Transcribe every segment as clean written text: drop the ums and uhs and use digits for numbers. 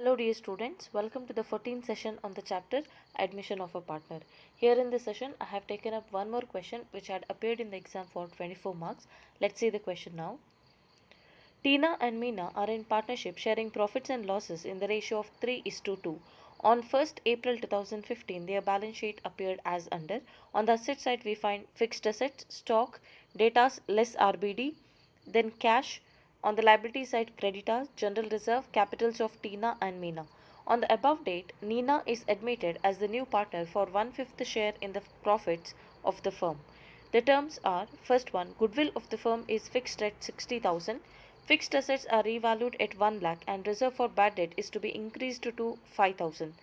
Hello dear students, welcome to the 14th session on the chapter Admission of a Partner. Here in this session I have taken up one more question which had appeared in the exam for 24 marks. Let's see the question now. Tina and Meena are in partnership sharing profits and losses in the ratio of 3:2. On 1st April 2015, their balance sheet appeared as under. On the asset side, we find fixed assets, stock, datas less RBD, then cash. On the liability side, creditors, general reserve, capitals of Tina and Meena. On the above date, Nina is admitted as the new partner for 1/5 share in the profits of the firm. The terms are: first one, goodwill of the firm is fixed at 60,000. Fixed assets are revalued at 1 lakh and reserve for bad debt is to be increased to 5,000.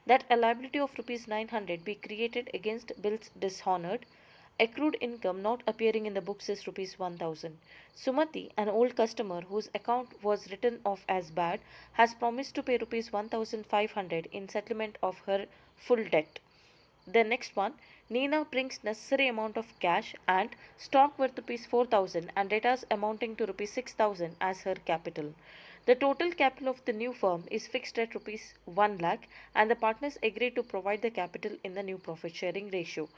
That a liability of rupees 900 be created against bills dishonored. Accrued income not appearing in the books is rupees 1,000. Sumati, an old customer whose account was written off as bad, has promised to pay rupees 1,500 in settlement of her full debt. The next one, Nina brings necessary amount of cash and stock worth rupees 4,000 and debtors amounting to rupees 6,000 as her capital. The total capital of the new firm is fixed at rupees 1 lakh and the partners agree to provide the capital in the new profit sharing ratio.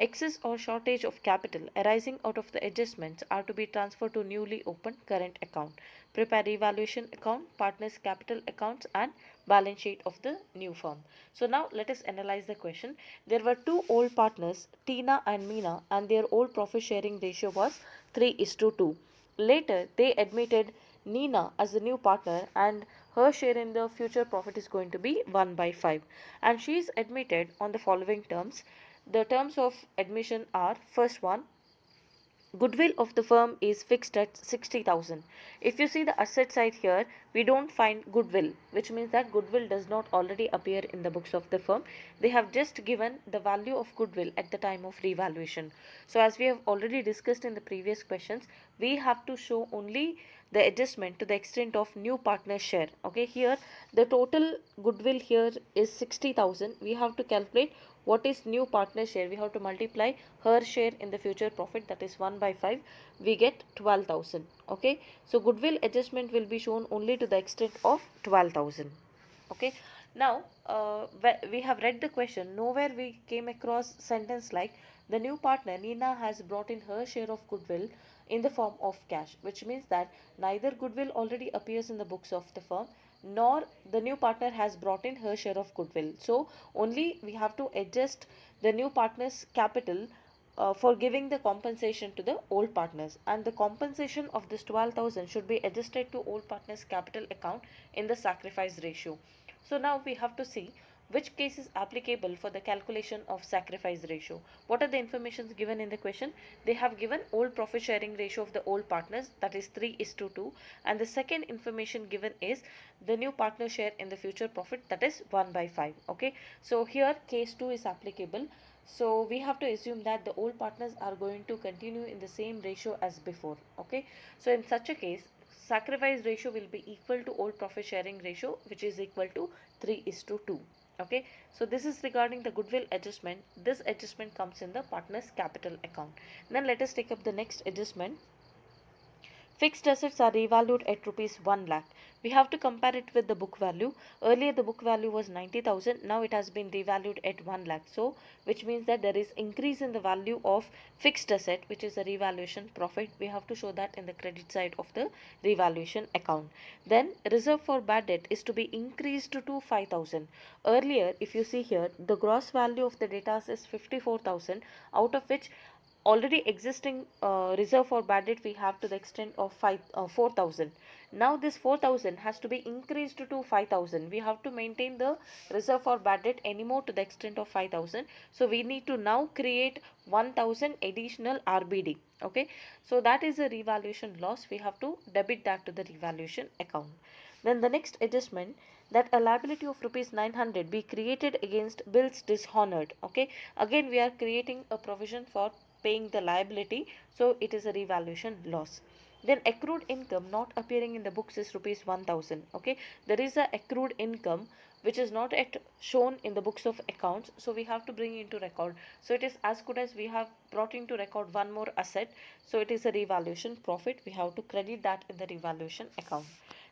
Excess or shortage of capital arising out of the adjustments are to be transferred to newly opened current account. Prepare revaluation account, partners capital accounts and balance sheet of the new firm. So now let us analyze the question. There were two old partners, Tina and Meena, and their old profit sharing ratio was 3:2. Later, they admitted Nina as the new partner and her share in the future profit is going to be 1/5. And she is admitted on the following terms. The terms of admission are: first one, goodwill of the firm is fixed at 60,000. If you see the asset side here, we don't find goodwill, which means that goodwill does not already appear in the books of the firm. They have just given the value of goodwill at the time of revaluation. So as we have already discussed in the previous questions, we have to show only the adjustment to the extent of new partner share. Okay, here the total goodwill here is 60,000. We have to calculate what is new partner share. We have to multiply her share in the future profit, that is 1/5. We get 12,000. Okay, so goodwill adjustment will be shown only to the extent of 12,000. Okay, now we have read the question. Nowhere we came across sentence like the new partner Nina has brought in her share of goodwill in the form of cash, which means that neither goodwill already appears in the books of the firm nor the new partner has brought in her share of goodwill. So only we have to adjust the new partner's capital for giving the compensation to the old partners, and the compensation of this 12,000 should be adjusted to old partners capital account in the sacrifice ratio. So now we have to see which case is applicable for the calculation of sacrifice ratio. What are the informations given in the question? They have given old profit sharing ratio of the old partners, that is 3:2, and the second information given is the new partner share in the future profit, that is 1/5. Okay, so here case 2 is applicable. So we have to assume that the old partners are going to continue in the same ratio as before. Okay, so in such a case, sacrifice ratio will be equal to old profit sharing ratio, which is equal to 3:2. Okay, so this is regarding the goodwill adjustment. This adjustment comes in the partner's capital account. Then let us take up the next adjustment. Fixed assets are revalued at rupees 1 lakh. We have to compare it with the book value. Earlier the book value was 90,000. Now it has been revalued at 1 lakh. So which means that there is increase in the value of fixed asset, which is a revaluation profit. We have to show that in the credit side of the revaluation account. Then reserve for bad debt is to be increased to 5,000. Earlier, if you see here, the gross value of the data is 54,000, out of which already existing reserve for bad debt we have to the extent of 4,000. Now this 4,000 has to be increased to 5,000. We have to maintain the reserve for bad debt anymore to the extent of 5,000. So we need to now create 1,000 additional RBD. Okay, so that is a revaluation loss. We have to debit that to the revaluation account. Then the next adjustment, that a liability of rupees 900 be created against bills dishonored. Okay, again we are creating a provision for paying the liability, so it is a revaluation loss. Then accrued income not appearing in the books is rupees 1,000. Okay, there is a accrued income which is not yet shown in the books of accounts, so we have to bring into record. So it is as good as we have brought into record one more asset, so it is a revaluation profit. We have to credit that in the revaluation account.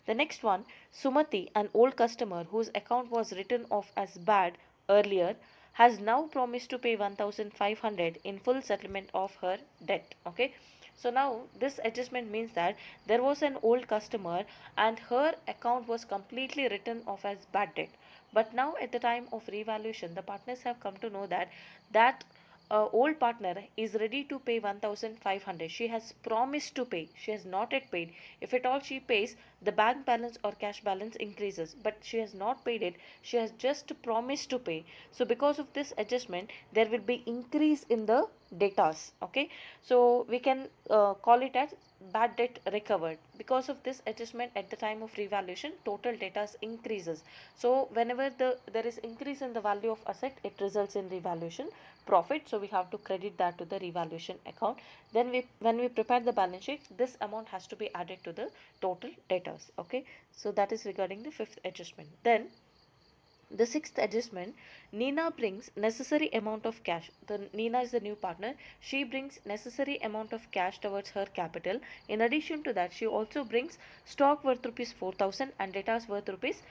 The next one, Sumati, an old customer whose account was written off as bad earlier, has now promised to pay 1500 in full settlement of her debt. Okay, so now this adjustment means that there was an old customer and her account was completely written off as bad debt. But now at the time of revaluation, the partners have come to know that that old partner is ready to pay 1500. She has promised to pay. She has not yet paid. If at all she pays, the bank balance or cash balance increases. But she has not paid it. She has just promised to pay. So because of this adjustment, there will be increase in the datas. Okay. So we can call it as bad debt recovered. Because of this adjustment at the time of revaluation, total data increases. So whenever there is increase in the value of asset, it results in revaluation profit. So we have to credit that to the revaluation account. Then when we prepare the balance sheet, this amount has to be added to the total debtors. Okay, so that is regarding the fifth adjustment. Then the sixth adjustment, Nina brings necessary amount of cash. Nina is the new partner. She brings necessary amount of cash towards her capital. In addition to that, she also brings stock worth rupees 4000 and debtors worth rupees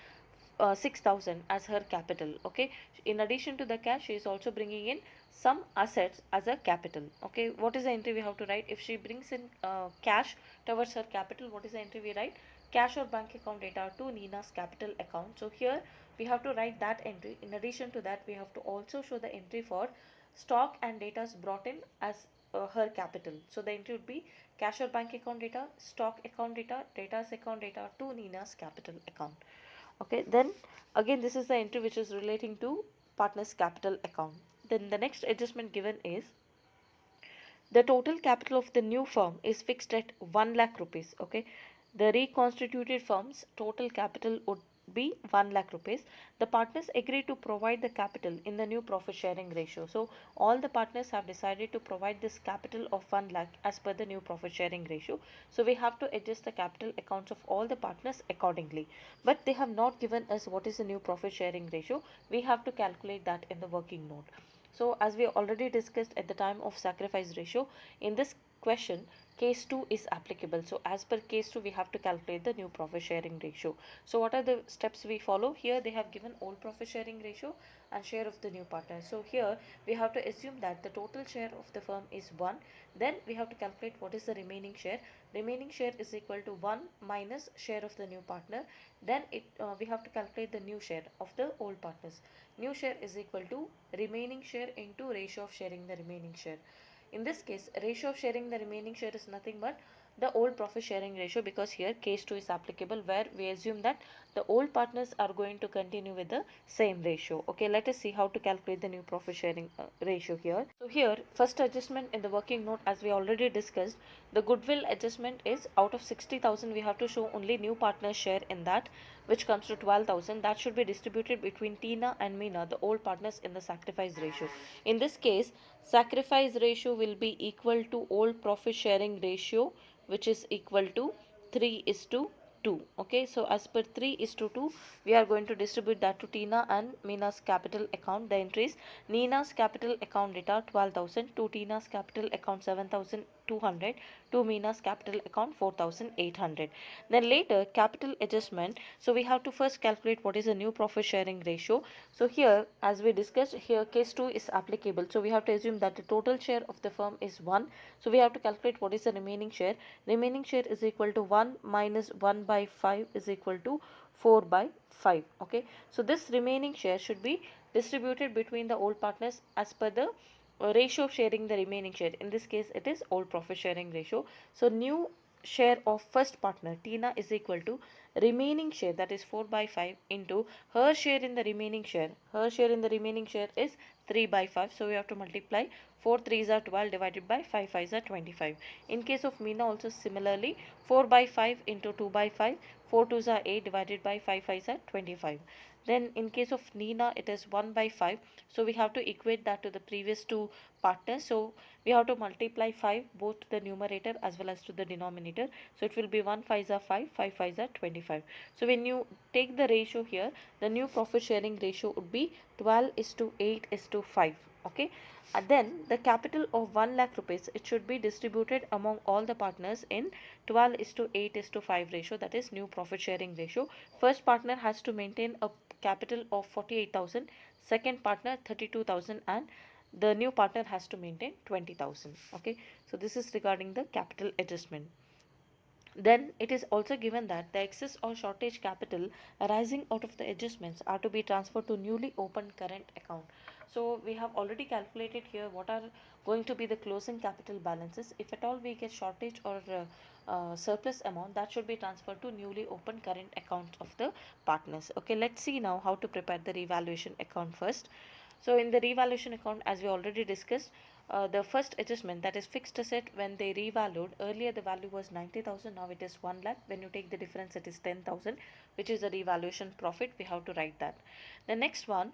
6000 as her capital. Okay, in addition to the cash, she is also bringing in some assets as a capital. Okay, what is the entry we have to write? If she brings in cash towards her capital, what is the entry we write? Cash or bank account data to Nina's capital account. So here we have to write that entry. In addition to that, we have to also show the entry for stock and data brought in as her capital. So the entry would be cash or bank account data, stock account data, data's account data to Nina's capital account. Okay, then again this is the entry which is relating to partner's capital account. Then the next adjustment given is the total capital of the new firm is fixed at 1 lakh rupees. Okay, the reconstituted firm's total capital would be 1 lakh rupees. The partners agree to provide the capital in the new profit sharing ratio. So all the partners have decided to provide this capital of 1 lakh as per the new profit sharing ratio. So we have to adjust the capital accounts of all the partners accordingly. But they have not given us what is the new profit sharing ratio. We have to calculate that in the working note. So as we already discussed at the time of sacrifice ratio, in this question case 2 is applicable. So as per case 2, we have to calculate the new profit sharing ratio. So what are the steps we follow? Here they have given old profit sharing ratio and share of the new partner. So here we have to assume that the total share of the firm is 1. Then we have to calculate what is the remaining share. Remaining share is equal to 1 minus share of the new partner. Then we have to calculate the new share of the old partners. New share is equal to remaining share into ratio of sharing the remaining share. In this case, ratio of sharing the remaining share is nothing but the old profit sharing ratio, because here case 2 is applicable, where we assume that the old partners are going to continue with the same ratio. Okay, let us see how to calculate the new profit sharing ratio here. So here first adjustment in the working note, as we already discussed, the goodwill adjustment is out of 60,000 we have to show only new partner share in that, which comes to 12,000. That should be distributed between Tina and Meena, the old partners, in the sacrifice ratio. In this case, sacrifice ratio will be equal to old profit sharing ratio, which is equal to 3 is to 2. Okay, so as per 3 is to 2, we are going to distribute that to Tina and Meena's capital account. The entries: Nina's capital account data 12,000, to Tina's capital account 7,200, to Meena's capital account 4,800. Then later capital adjustment. So we have to first calculate what is the new profit sharing ratio. So here, as we discussed, here case 2 is applicable. So we have to assume that the total share of the firm is 1. So we have to calculate what is the remaining share. Remaining share is equal to 1 minus 1 by 5 is equal to 4 by 5. Okay, so this remaining share should be distributed between the old partners as per the ratio of sharing the remaining share. In this case, it is old profit sharing ratio. So new share of first partner Tina is equal to remaining share, that is 4 by 5, into her share in the remaining share. Her share in the remaining share is 3 by 5. So we have to multiply 4 3s are 12 divided by 5 5s are 25. In case of Meena also similarly, 4 by 5 into 2 by 5, 4 2s are 8 divided by 5 5s are 25. Then in case of Nina, it is 1 by 5. So we have to equate that to the previous two partners. So we have to multiply 5 both to the numerator as well as to the denominator. So it will be 1 5s are 5, 5 5s are 25. So when you take the ratio here, the new profit sharing ratio would be 12 is to 8 is to 5. Okay, and then the capital of 1 lakh rupees, it should be distributed among all the partners in 12 is to 8 is to 5 ratio, that is new profit sharing ratio. First partner has to maintain a capital of 48,000, second partner 32,000, and the new partner has to maintain 20,000. Okay, so this is regarding the capital adjustment. Then it is also given that the excess or shortage capital arising out of the adjustments are to be transferred to newly opened current account. So we have already calculated here what are going to be the closing capital balances. If at all we get shortage or surplus amount, that should be transferred to newly opened current account of the partners. Okay, let's see now how to prepare the revaluation account first. So in the revaluation account, as we already discussed, the first adjustment, that is fixed asset, when they revalued, earlier the value was 90,000, now it is 1 lakh. When you take the difference, it is 10,000, which is the revaluation profit. We have to write that. The next one,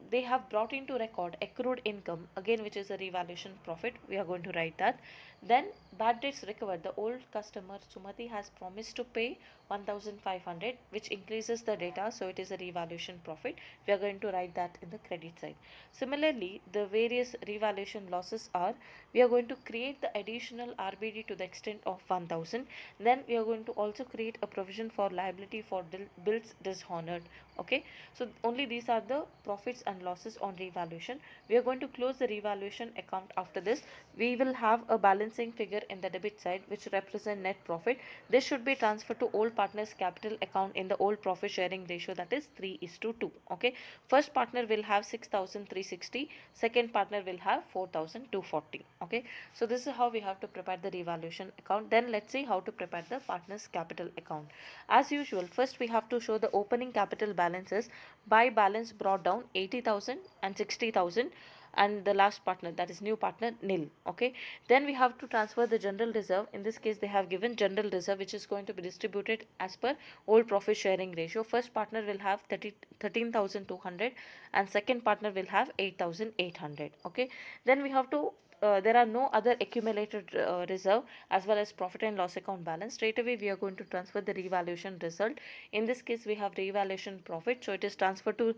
they have brought into record accrued income, again, which is a revaluation profit. We are going to write that. Then bad debts recovered. The old customer Sumati has promised to pay 1,500, which increases the data, so it is a revaluation profit. We are going to write that in the credit side. Similarly, the various revaluation losses are, we are going to create the additional RBD to the extent of 1,000. Then we are going to also create a provision for liability for bills dishonored. Okay, so only these are the profits and losses on revaluation. We are going to close the revaluation account. After this, we will have a balancing figure in the debit side which represent net profit. This should be transferred to old partners capital account in the old profit sharing ratio, that is 3 is to 2. Okay, first partner will have 6,360, second partner will have 4,240. Okay, so this is how we have to prepare the revaluation account. Then let's see how to prepare the partners capital account. As usual, first we have to show the opening capital balances by balance brought down 80,000 and 60,000, and the last partner, that is new partner, nil. Okay, then we have to transfer the general reserve. In this case, they have given general reserve, which is going to be distributed as per old profit sharing ratio. First partner will have 13,200 and second partner will have 8,800. Okay, then we have to there are no other accumulated reserve as well as profit and loss account balance. Straight away we are going to transfer the revaluation result. In this case, we have revaluation profit, so it is transferred to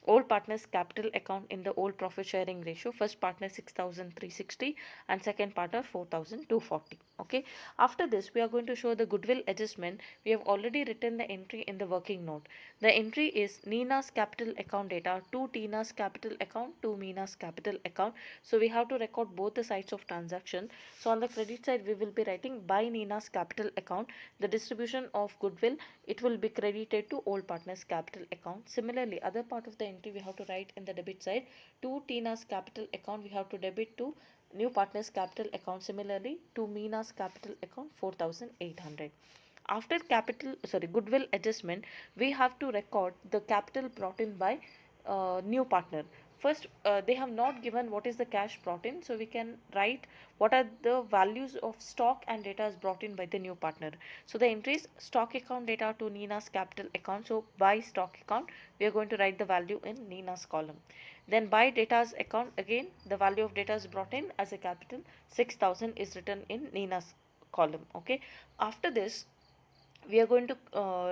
old partners capital account in the old profit sharing ratio. First partner 6,360 and second partner 4,240. Okay, after this we are going to show the goodwill adjustment. We have already written the entry in the working note. The entry is Nina's capital account data to Tina's capital account to Mina's capital account. So we have to record both the sides of transaction. So on the credit side, we will be writing by Nina's capital account. The distribution of goodwill, it will be credited to old partners capital account. Similarly, other part of the entry we have to write in the debit side. To Tina's capital account, we have to debit to new partners capital account. Similarly, to Mina's capital account 4,800. After goodwill adjustment, we have to record the capital brought in by new partner. First, they have not given what is the cash brought in, so we can write what are the values of stock and data is brought in by the new partner. So the entries stock account data to Nina's capital account. So by stock account, we are going to write the value in Nina's column. Then by data's account, again the value of data is brought in as a capital. 6,000 is written in Nina's column. Okay, after this we are going to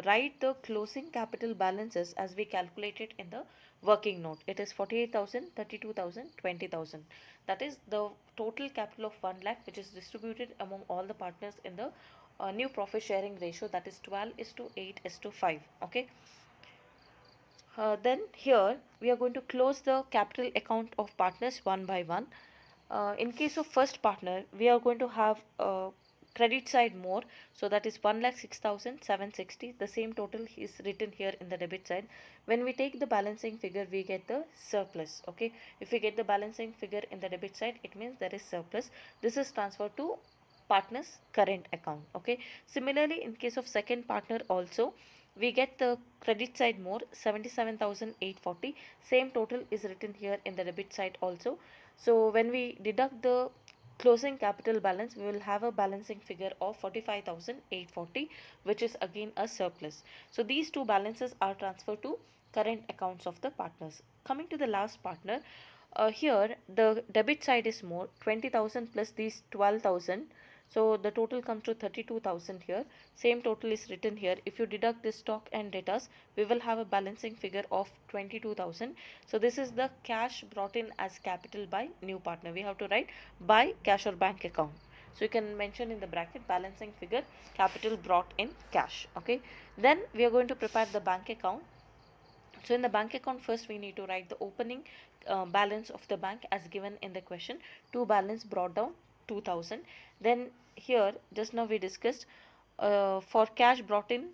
write the closing capital balances as we calculated in the working note. It is 48,000, 32,000, 20,000. That is the total capital of 1 lakh, which is distributed among all the partners in the new profit sharing ratio, that is 12 is to 8 is to 5. Okay, then here we are going to close the capital account of partners one by one. In case of first partner, we are going to have credit side more, so that is 1,06,760. The same total is written here in the debit side. When we take the balancing figure, we get the surplus. Okay, if we get the balancing figure in the debit side, it means there is surplus. This is transferred to partner's current account. Okay, similarly in case of second partner also, we get the credit side more, 77,840. Same total is written here in the debit side also. So when we deduct the closing capital balance, we will have a balancing figure of 45,840, which is again a surplus. So these two balances are transferred to current accounts of the partners. Coming to the last partner, here the debit side is more, 20,000 plus these 12,000. So the total comes to 32,000 here. Same total is written here. If you deduct this stock and debtors, we will have a balancing figure of 22,000. So this is the cash brought in as capital by new partner. We have to write by cash or bank account. So you can mention in the bracket balancing figure capital brought in cash. Okay. Then we are going to prepare the bank account. So in the bank account, first we need to write the opening balance of the bank as given in the question. To balance brought down 2000. Then here just now we discussed for cash brought in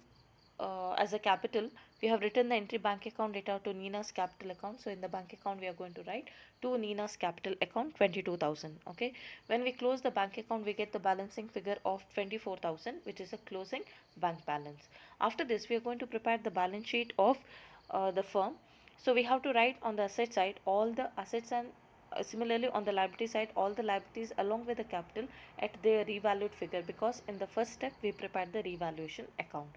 as a capital, we have written the entry bank account data to Nina's capital account. So in the bank account we are going to write to Nina's capital account 22,000. Okay. When we close the bank account, we get the balancing figure of 24,000, which is a closing bank balance. After this, we are going to prepare the balance sheet of the firm. So we have to write on the asset side all the assets, and similarly on the liability side all the liabilities along with the capital at their revalued figure, because in the first step we prepared the revaluation account.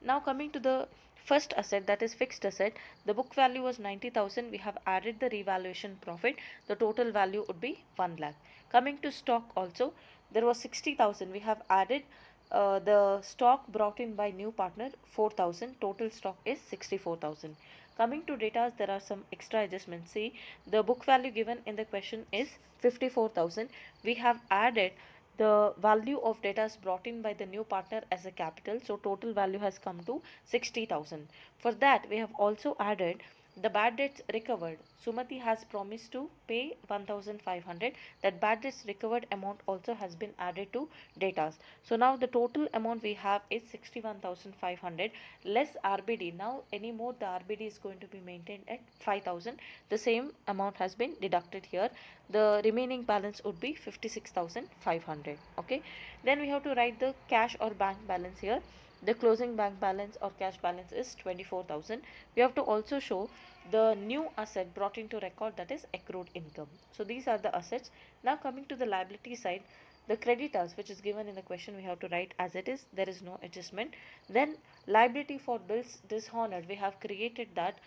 Now coming to the first asset, that is fixed asset, the book value was 90,000. We have added the revaluation profit. The total value would be 1 lakh. Coming to stock also, there was 60,000. We have added the stock brought in by new partner 4,000. Total stock is 64,000. Coming to data, there are some extra adjustments. See, the book value given in the question is 54,000. We have added the value of data brought in by the new partner as a capital, so total value has come to 60,000. For that we have also added the bad debts recovered. Sumati has promised to pay 1,500. That bad debts recovered amount also has been added to data. So now the total amount we have is 61,500 less RBD. Now anymore the RBD is going to be maintained at 5,000. The same amount has been deducted here. The remaining balance would be 56,500. Okay. Then we have to write the cash or bank balance here. The closing bank balance or cash balance is 24,000. We have to also show the new asset brought into record, that is accrued income. So these are the assets. Now coming to the liability side, the creditors which is given in the question we have to write as it is. There is no adjustment. Then liability for bills dishonored, we have created that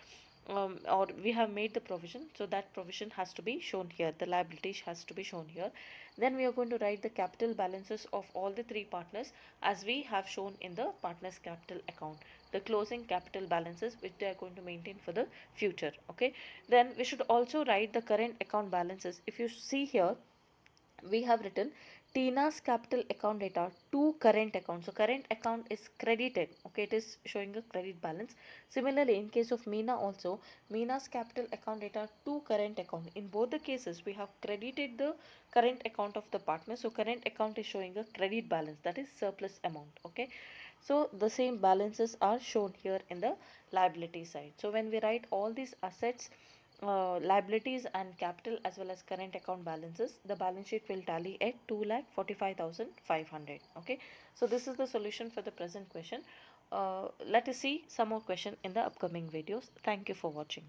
or we have made the provision, so that provision has to be shown here. The liability has to be shown here. Then we are going to write the capital balances of all the three partners as we have shown in the partners capital account, the closing capital balances which they are going to maintain for the future. Okay. Then we should also write the current account balances. If you see here, we have written Tina's capital account data to current account. So current account is credited. Okay, it is showing a credit balance. Similarly, in case of Meena also, Meena's capital account data to current account. In both the cases, we have credited the current account of the partner. So current account is showing a credit balance, that is surplus amount. Okay. So the same balances are shown here in the liability side. So when we write all these assets, liabilities and capital as well as current account balances, the balance sheet will tally at 2,45,500. Okay. So this is the solution for the present question. Let us see some more question in the upcoming videos. Thank you for watching.